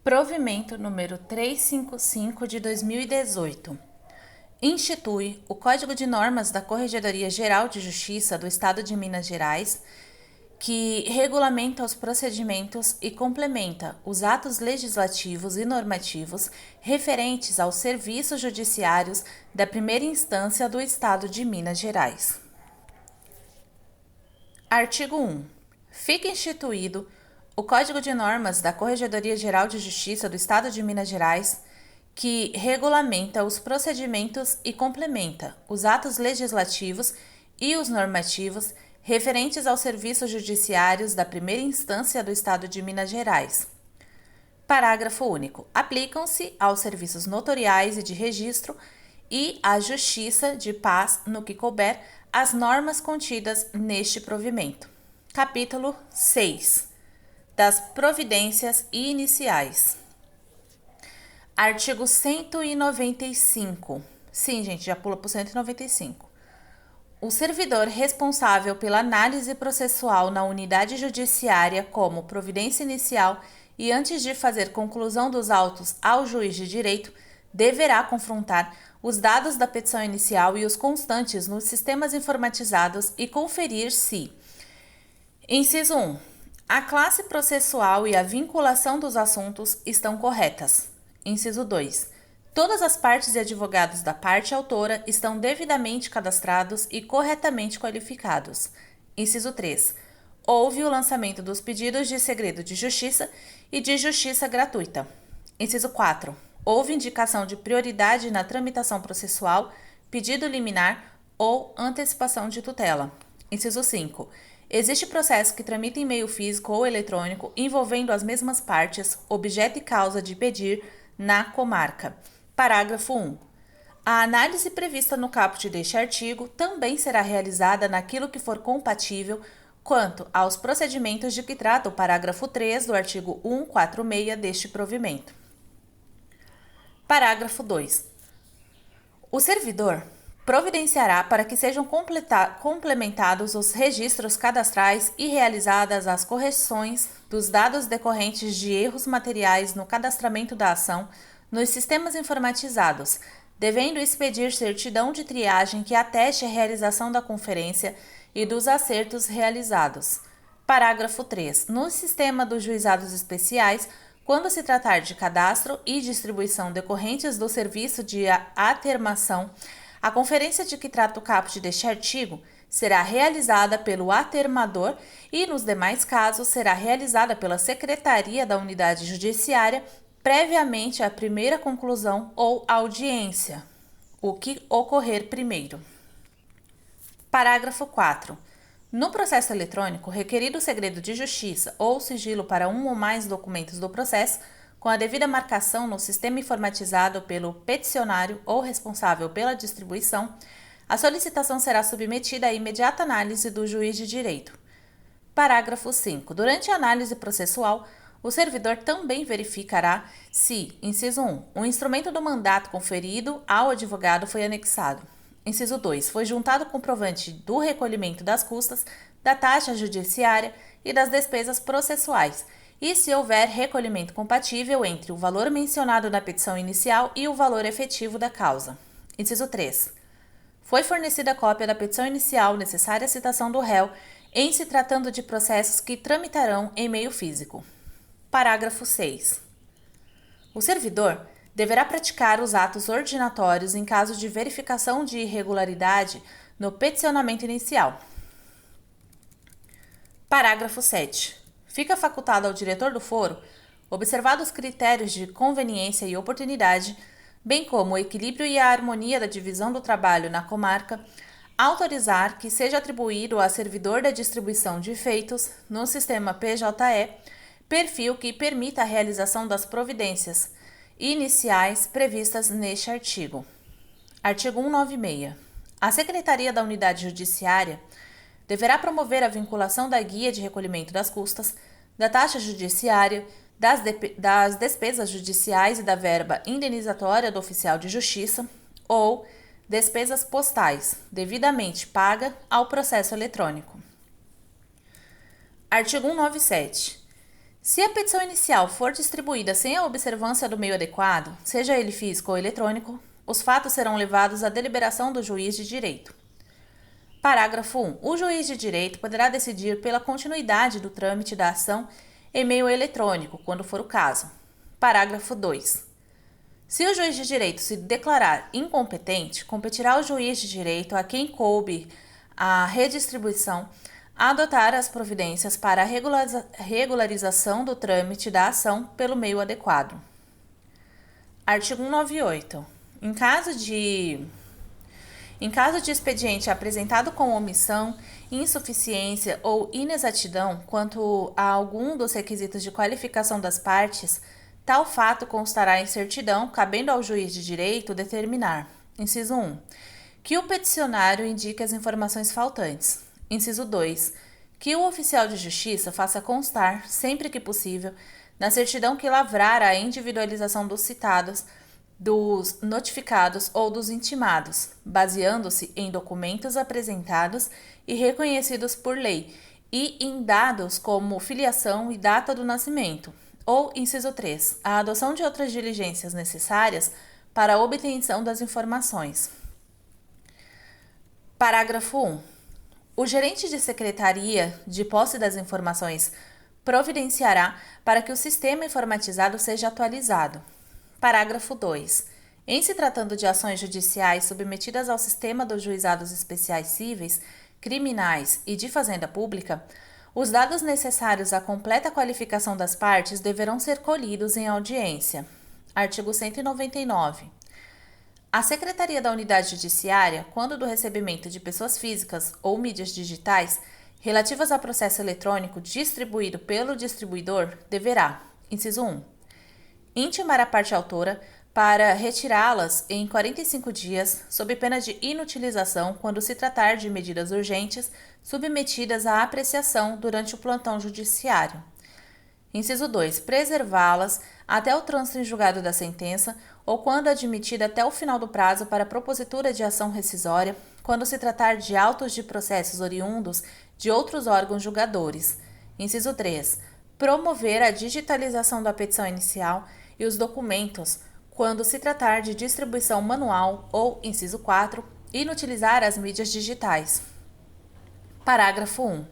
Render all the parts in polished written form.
Provimento número 355 de 2018. Institui o Código de Normas da Corregedoria Geral de Justiça do Estado de Minas Gerais, que regulamenta os procedimentos e complementa os atos legislativos e normativos referentes aos serviços judiciários da primeira instância do Estado de Minas Gerais. Artigo 1. Fica instituído o Código de Normas da Corregedoria Geral de Justiça do Estado de Minas Gerais, que regulamenta os procedimentos e complementa os atos legislativos e os normativos referentes aos serviços judiciários da primeira instância do Estado de Minas Gerais. Parágrafo único. Aplicam-se aos serviços notoriais e de registro e à Justiça de Paz, no que couber, as normas contidas neste provimento. Capítulo 6. Das providências iniciais. Artigo 195. Sim, gente, já pula para o 195. O servidor responsável pela análise processual na unidade judiciária como providência inicial e antes de fazer conclusão dos autos ao juiz de direito, deverá confrontar os dados da petição inicial e os constantes nos sistemas informatizados e conferir se: Inciso 1. A classe processual e a vinculação dos assuntos estão corretas. Inciso 2. Todas as partes e advogados da parte autora estão devidamente cadastrados e corretamente qualificados. Inciso 3. Houve o lançamento dos pedidos de segredo de justiça e de justiça gratuita. Inciso 4. Houve indicação de prioridade na tramitação processual, pedido liminar ou antecipação de tutela. Inciso 5. Existe processo que tramita em meio físico ou eletrônico envolvendo as mesmas partes, objeto e causa de pedir na comarca. Parágrafo 1. A análise prevista no caput deste artigo também será realizada naquilo que for compatível quanto aos procedimentos de que trata o parágrafo 3 do artigo 146 deste provimento. Parágrafo 2. O servidor providenciará para que sejam complementados os registros cadastrais e realizadas as correções dos dados decorrentes de erros materiais no cadastramento da ação nos sistemas informatizados, devendo expedir certidão de triagem que ateste a realização da conferência e dos acertos realizados. Parágrafo 3. No sistema dos juizados especiais, quando se tratar de cadastro e distribuição decorrentes do serviço de atermação, a conferência de que trata o caput deste artigo será realizada pelo atermador e, nos demais casos, será realizada pela Secretaria da Unidade Judiciária previamente à primeira conclusão ou audiência, o que ocorrer primeiro. Parágrafo 4. No processo eletrônico, requerido o segredo de justiça ou sigilo para um ou mais documentos do processo, com a devida marcação no sistema informatizado pelo peticionário ou responsável pela distribuição, a solicitação será submetida à imediata análise do juiz de direito. Parágrafo 5. Durante a análise processual, o servidor também verificará se, inciso 1, o instrumento do mandato conferido ao advogado foi anexado. Inciso 2, foi juntado comprovante do recolhimento das custas, da taxa judiciária e das despesas processuais, e se houver recolhimento compatível entre o valor mencionado na petição inicial e o valor efetivo da causa. Inciso 3. Foi fornecida cópia da petição inicial necessária à citação do réu em se tratando de processos que tramitarão em meio físico. Parágrafo 6. O servidor deverá praticar os atos ordinatórios em caso de verificação de irregularidade no peticionamento inicial. Parágrafo 7. Fica facultado ao diretor do foro, observados os critérios de conveniência e oportunidade, bem como o equilíbrio e a harmonia da divisão do trabalho na comarca, autorizar que seja atribuído a servidor da distribuição de feitos, no sistema PJE, perfil que permita a realização das providências iniciais previstas neste artigo. Artigo 196. A Secretaria da Unidade Judiciária deverá promover a vinculação da guia de recolhimento das custas, da taxa judiciária, das despesas judiciais e da verba indenizatória do oficial de justiça ou despesas postais, devidamente paga ao processo eletrônico. Artigo 197. Se a petição inicial for distribuída sem a observância do meio adequado, seja ele físico ou eletrônico, os fatos serão levados à deliberação do juiz de direito. Parágrafo 1. O juiz de direito poderá decidir pela continuidade do trâmite da ação em meio eletrônico, quando for o caso. Parágrafo 2. Se o juiz de direito se declarar incompetente, competirá ao juiz de direito a quem coube a redistribuição a adotar as providências para a regularização do trâmite da ação pelo meio adequado. Artigo 198. Em caso de expediente apresentado com omissão, insuficiência ou inexatidão quanto a algum dos requisitos de qualificação das partes, tal fato constará em certidão, cabendo ao juiz de direito determinar: inciso 1, que o peticionário indique as informações faltantes. Inciso 2, que o oficial de justiça faça constar, sempre que possível, na certidão que lavrar a individualização dos citados, dos notificados ou dos intimados, baseando-se em documentos apresentados e reconhecidos por lei e em dados como filiação e data do nascimento. Ou, inciso 3, a adoção de outras diligências necessárias para a obtenção das informações. Parágrafo 1. O gerente de secretaria, de posse das informações, providenciará para que o sistema informatizado seja atualizado. Parágrafo 2. Em se tratando de ações judiciais submetidas ao sistema dos juizados especiais cíveis, criminais e de fazenda pública, os dados necessários à completa qualificação das partes deverão ser colhidos em audiência. Artigo 199. A Secretaria da Unidade Judiciária, quando do recebimento de pessoas físicas ou mídias digitais relativas a processo eletrônico distribuído pelo distribuidor, deverá: inciso 1, intimar a parte autora para retirá-las em 45 dias, sob pena de inutilização quando se tratar de medidas urgentes submetidas à apreciação durante o plantão judiciário. Inciso 2. Preservá-las até o trânsito em julgado da sentença ou quando admitida até o final do prazo para propositura de ação rescisória, quando se tratar de autos de processos oriundos de outros órgãos julgadores. Inciso 3. Promover a digitalização da petição inicial e os documentos quando se tratar de distribuição manual ou, inciso 4, inutilizar as mídias digitais. Parágrafo 1.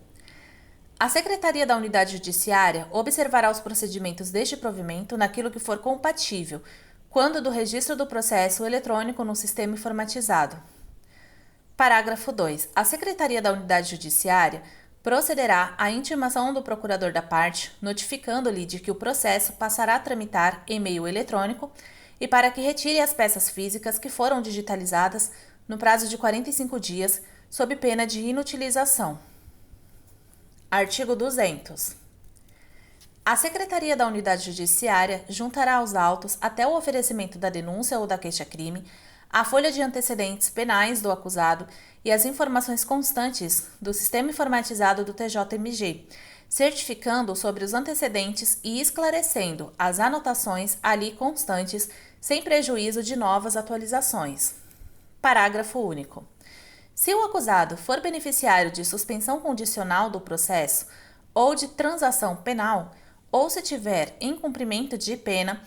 A Secretaria da Unidade Judiciária observará os procedimentos deste provimento naquilo que for compatível, quando do registro do processo eletrônico no sistema informatizado. Parágrafo 2. A Secretaria da Unidade Judiciária procederá à intimação do procurador da parte, notificando-lhe de que o processo passará a tramitar em meio eletrônico e para que retire as peças físicas que foram digitalizadas no prazo de 45 dias, sob pena de inutilização. Artigo 200. A Secretaria da Unidade Judiciária juntará aos autos, até o oferecimento da denúncia ou da queixa-crime, a folha de antecedentes penais do acusado e as informações constantes do sistema informatizado do TJMG, certificando sobre os antecedentes e esclarecendo as anotações ali constantes, sem prejuízo de novas atualizações. Parágrafo único. Se o acusado for beneficiário de suspensão condicional do processo ou de transação penal, ou se tiver em cumprimento de pena,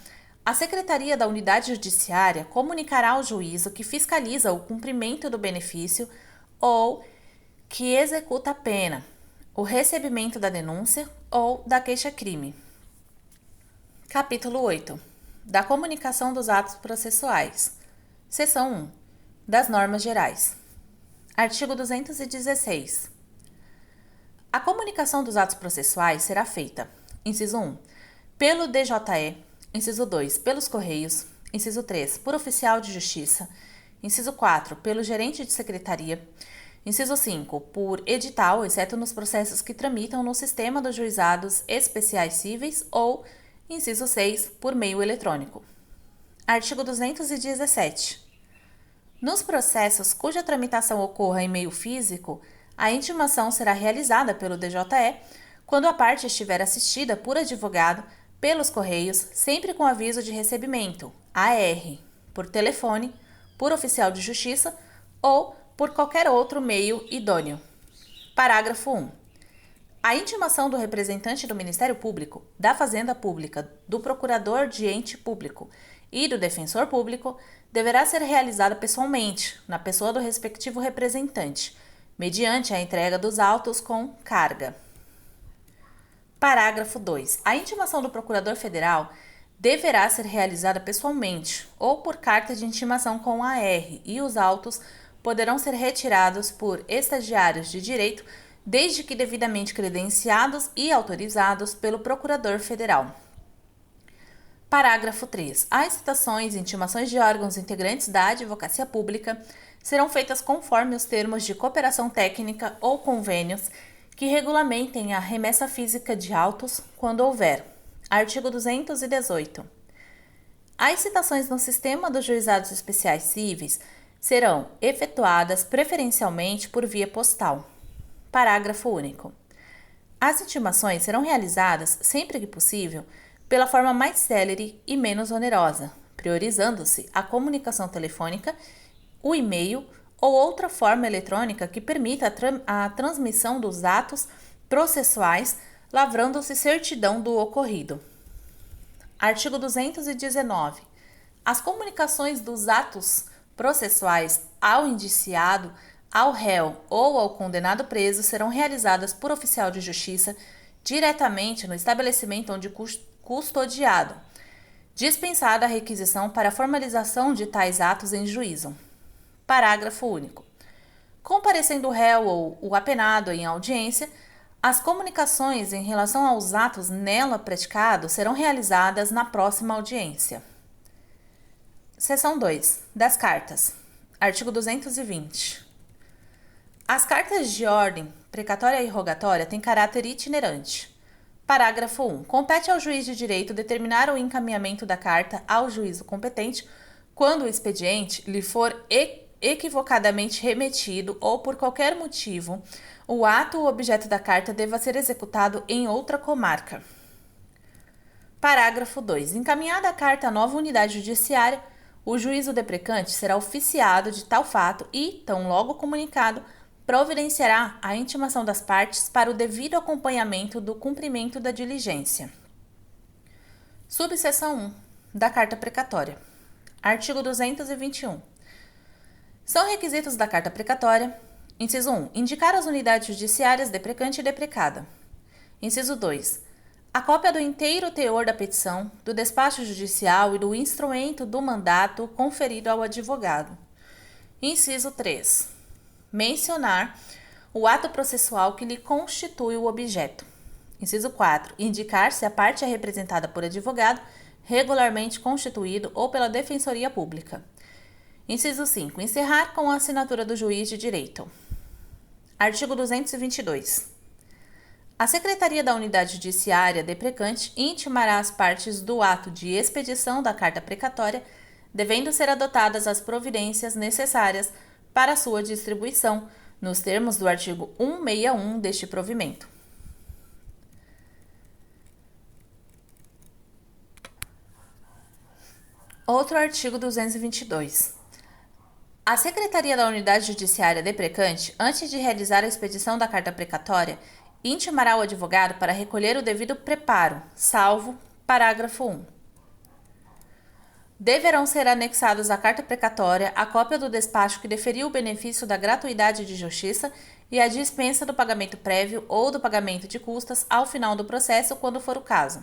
a Secretaria da Unidade Judiciária comunicará ao juízo que fiscaliza o cumprimento do benefício ou que executa a pena, o recebimento da denúncia ou da queixa-crime. Capítulo 8. Da comunicação dos atos processuais. Seção 1. Das normas gerais. Artigo 216. A comunicação dos atos processuais será feita: inciso 1, pelo DJE, inciso 2, pelos Correios, inciso 3, por oficial de justiça, inciso 4, pelo gerente de secretaria, inciso 5, por edital, exceto nos processos que tramitam no sistema dos juizados especiais cíveis ou, inciso 6, por meio eletrônico. Artigo 217. Nos processos cuja tramitação ocorra em meio físico, a intimação será realizada pelo DJE quando a parte estiver assistida por advogado, pelos Correios, sempre com aviso de recebimento, AR, por telefone, por oficial de justiça ou por qualquer outro meio idôneo. Parágrafo 1. A intimação do representante do Ministério Público, da Fazenda Pública, do procurador de ente público e do defensor público deverá ser realizada pessoalmente, na pessoa do respectivo representante, mediante a entrega dos autos com carga. Parágrafo 2. A intimação do Procurador Federal deverá ser realizada pessoalmente ou por carta de intimação com AR e os autos poderão ser retirados por estagiários de direito desde que devidamente credenciados e autorizados pelo Procurador Federal. Parágrafo 3. As citações e intimações de órgãos integrantes da Advocacia Pública serão feitas conforme os termos de cooperação técnica ou convênios que regulamentem a remessa física de autos, quando houver. Artigo 218. As citações no sistema dos juizados especiais cíveis serão efetuadas preferencialmente por via postal. Parágrafo único. As intimações serão realizadas, sempre que possível, pela forma mais célere e menos onerosa, priorizando-se a comunicação telefônica, o e-mail ou outra forma eletrônica que permita a transmissão dos atos processuais, lavrando-se certidão do ocorrido. Artigo 219. As comunicações dos atos processuais ao indiciado, ao réu ou ao condenado preso serão realizadas por oficial de justiça diretamente no estabelecimento onde custodiado, dispensada a requisição para a formalização de tais atos em juízo. Parágrafo único. Comparecendo o réu ou o apenado em audiência, as comunicações em relação aos atos nela praticados serão realizadas na próxima audiência. Seção 2. Das cartas. Artigo 220. As cartas de ordem precatória e rogatória têm caráter itinerante. Parágrafo 1. Compete ao juiz de direito determinar o encaminhamento da carta ao juízo competente quando o expediente lhe for equivocadamente remetido ou por qualquer motivo o ato ou objeto da carta deva ser executado em outra comarca. Parágrafo 2. Encaminhada a carta à nova unidade judiciária, o juízo deprecante será oficiado de tal fato e, tão logo comunicado, providenciará a intimação das partes para o devido acompanhamento do cumprimento da diligência. Subseção 1. Da carta precatória. Artigo 221. São requisitos da carta precatória: inciso 1. Indicar as unidades judiciárias deprecante e deprecada. Inciso 2. A cópia do inteiro teor da petição, do despacho judicial e do instrumento do mandato conferido ao advogado. Inciso 3. Mencionar o ato processual que lhe constitui o objeto. Inciso 4. Indicar se a parte é representada por advogado regularmente constituído ou pela Defensoria Pública. Inciso 5. Encerrar com a assinatura do juiz de direito. Artigo 222. A Secretaria da Unidade Judiciária deprecante intimará as partes do ato de expedição da carta precatória, devendo ser adotadas as providências necessárias para sua distribuição, nos termos do artigo 161 deste provimento. Outro artigo 222. A Secretaria da Unidade Judiciária deprecante, antes de realizar a expedição da carta precatória, intimará o advogado para recolher o devido preparo, salvo parágrafo 1. Deverão ser anexados à carta precatória a cópia do despacho que deferiu o benefício da gratuidade de justiça e a dispensa do pagamento prévio ou do pagamento de custas ao final do processo, quando for o caso.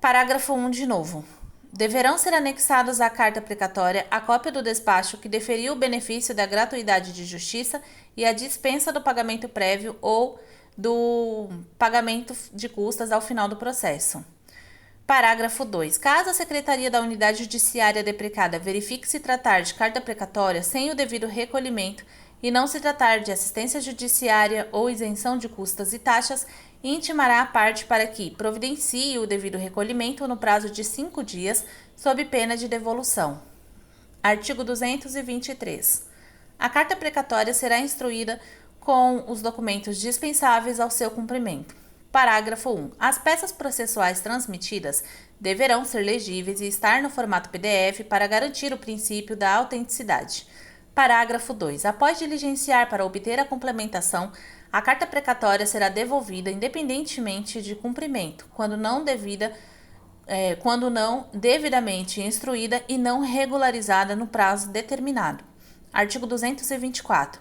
Parágrafo 1 de novo. Deverão ser anexados à carta precatória a cópia do despacho que deferiu o benefício da gratuidade de justiça e a dispensa do pagamento prévio ou do pagamento de custas ao final do processo. Parágrafo 2. Caso a Secretaria da Unidade Judiciária deprecada verifique se tratar de carta precatória sem o devido recolhimento e não se tratar de assistência judiciária ou isenção de custas e taxas, intimará a parte para que providencie o devido recolhimento no prazo de 5 dias, sob pena de devolução. Artigo 223. A carta precatória será instruída com os documentos dispensáveis ao seu cumprimento. Parágrafo 1. As peças processuais transmitidas deverão ser legíveis e estar no formato PDF para garantir o princípio da autenticidade. Parágrafo 2. Após diligenciar para obter a complementação, A carta precatória será devolvida independentemente de cumprimento, quando não devidamente instruída e não regularizada no prazo determinado. Artigo 224.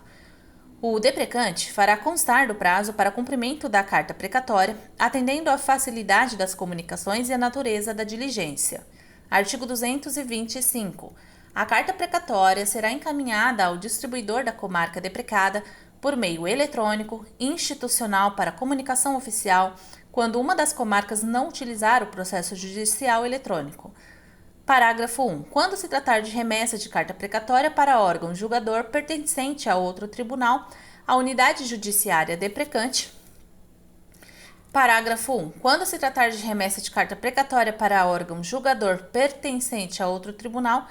O deprecante fará constar do prazo para cumprimento da carta precatória, atendendo à facilidade das comunicações e à natureza da diligência. Artigo 225. A carta precatória será encaminhada ao distribuidor da comarca deprecada por meio eletrônico, institucional para comunicação oficial, quando uma das comarcas não utilizar o processo judicial eletrônico. Parágrafo 1. Quando se tratar de remessa de carta precatória para órgão julgador pertencente a outro tribunal, a unidade judiciária deprecante. Parágrafo 1. Quando se tratar de remessa de carta precatória para órgão julgador pertencente a outro tribunal,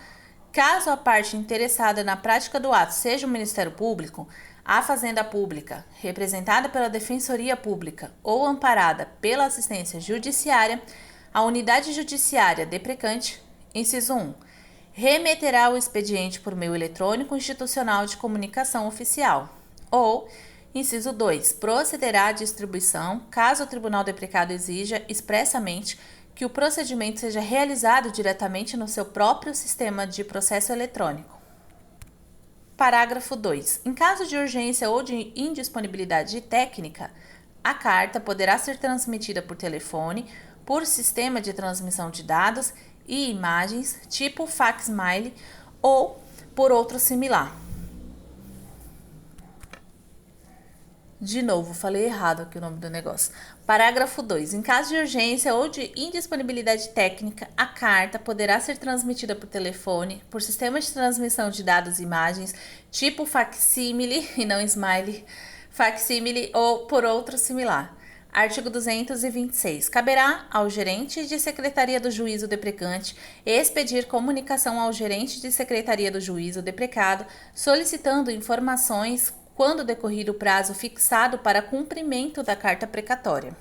caso a parte interessada na prática do ato seja o Ministério Público, a Fazenda Pública, representada pela Defensoria Pública ou amparada pela assistência judiciária, a unidade judiciária deprecante, inciso 1, remeterá o expediente por meio eletrônico institucional de comunicação oficial, ou, inciso 2, procederá à distribuição, caso o tribunal deprecado exija expressamente que o procedimento seja realizado diretamente no seu próprio sistema de processo eletrônico. Parágrafo 2. Em caso de urgência ou de indisponibilidade técnica, a carta poderá ser transmitida por telefone, por sistema de transmissão de dados e imagens, tipo facsímile, ou por outro similar. De novo, falei errado aqui o nome do negócio. Parágrafo 2. Em caso de urgência ou de indisponibilidade técnica, a carta poderá ser transmitida por telefone, por sistema de transmissão de dados e imagens, tipo facsímile e não smile, facsímile ou por outro similar. Artigo 226. Caberá ao gerente de secretaria do juízo deprecante expedir comunicação ao gerente de secretaria do juízo deprecado, solicitando informações quando decorrido o prazo fixado para cumprimento da carta precatória.